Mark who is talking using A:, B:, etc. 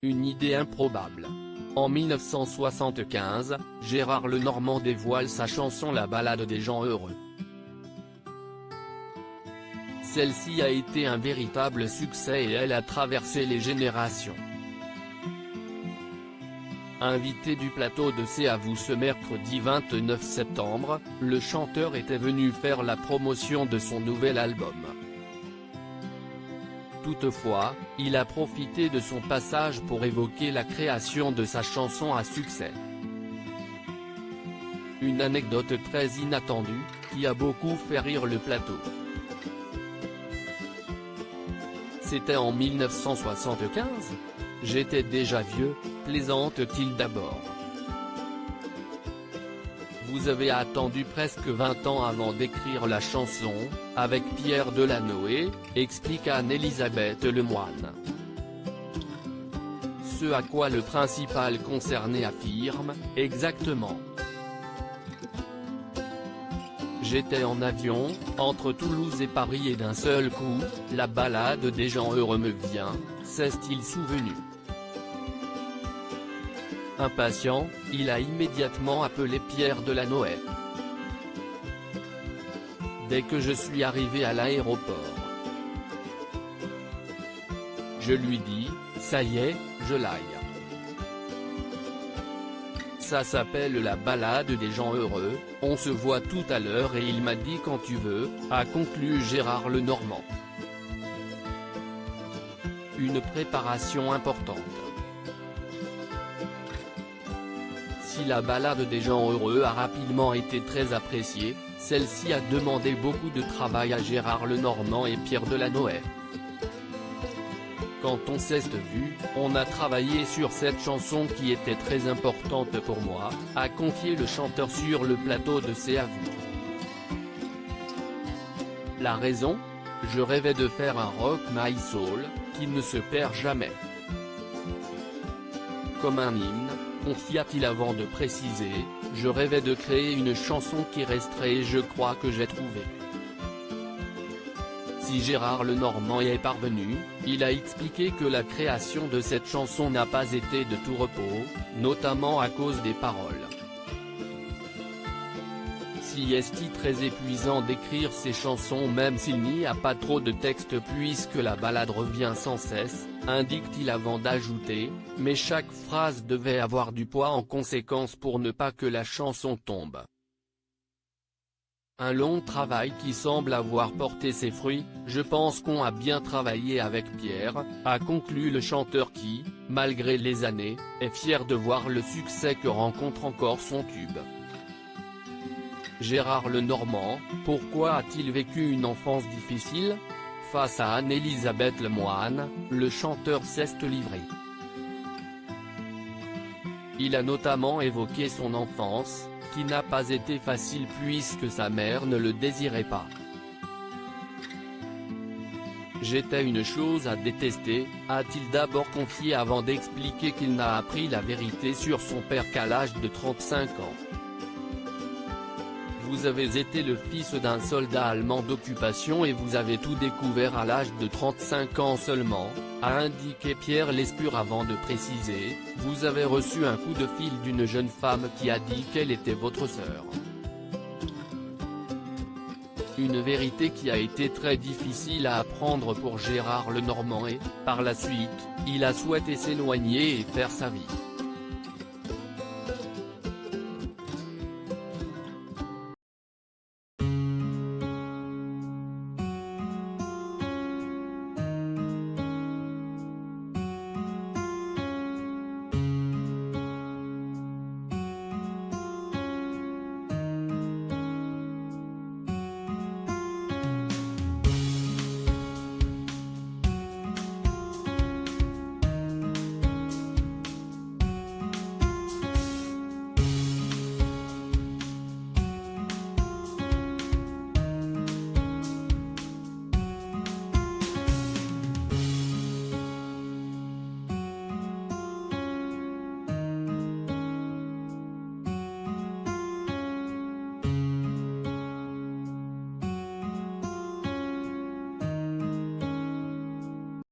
A: Une idée improbable. En 1975, Gérard Lenormand dévoile sa chanson La Ballade des gens heureux. Celle-ci a été un véritable succès et elle a traversé les générations. Invité du plateau de C'est à vous ce mercredi 29 septembre, le chanteur était venu faire la promotion de son nouvel album. Toutefois, il a profité de son passage pour évoquer la création de sa chanson à succès. Une anecdote très inattendue, qui a beaucoup fait rire le plateau. C'était en 1975 ? J'étais déjà vieux, plaisante-t-il d'abord. Vous avez attendu presque 20 ans avant d'écrire la chanson, avec Pierre Delanoë, explique Anne-Elisabeth Lemoine. Ce à quoi le principal concerné affirme, exactement. J'étais en avion, entre Toulouse et Paris et d'un seul coup, la ballade des gens heureux me vient, s'est-il souvenu. Impatient, il a immédiatement appelé Pierre Delanoë. Dès que je suis arrivé à l'aéroport, je lui dis, ça y est, je l'aille. Ça s'appelle la ballade des gens heureux, on se voit tout à l'heure et il m'a dit quand tu veux, a conclu Gérard Lenormand. Une préparation importante. Si la ballade des gens heureux a rapidement été très appréciée, celle-ci a demandé beaucoup de travail à Gérard Lenormand et Pierre Delanoë. Quand on s'est vu, on a travaillé sur cette chanson qui était très importante pour moi, a confié le chanteur sur le plateau de C'est à vous. La raison ? Je rêvais de faire un rock my soul, qui ne se perd jamais. Comme un hymne, confia-t-il avant de préciser, je rêvais de créer une chanson qui resterait et je crois que j'ai trouvé. Si Gérard Lenormand y est parvenu, il a expliqué que la création de cette chanson n'a pas été de tout repos, notamment à cause des paroles. Si est-il très épuisant d'écrire ces chansons même s'il n'y a pas trop de texte puisque la ballade revient sans cesse, indique-t-il avant d'ajouter, mais chaque phrase devait avoir du poids en conséquence pour ne pas que la chanson tombe. Un long travail qui semble avoir porté ses fruits, je pense qu'on a bien travaillé avec Pierre, a conclu le chanteur qui, malgré les années, est fier de voir le succès que rencontre encore son tube. Gérard Lenormand, pourquoi a-t-il vécu une enfance difficile ? Face à Anne-Elisabeth Lemoine, le chanteur s'est livré. Il a notamment évoqué son enfance, qui n'a pas été facile puisque sa mère ne le désirait pas. J'étais une chose à détester, a-t-il d'abord confié avant d'expliquer qu'il n'a appris la vérité sur son père qu'à l'âge de 35 ans. Vous avez été le fils d'un soldat allemand d'occupation et vous avez tout découvert à l'âge de 35 ans seulement, a indiqué Pierre Lescure avant de préciser, vous avez reçu un coup de fil d'une jeune femme qui a dit qu'elle était votre sœur. Une vérité qui a été très difficile à apprendre pour Gérard Lenormand et, par la suite, il a souhaité s'éloigner et faire sa vie.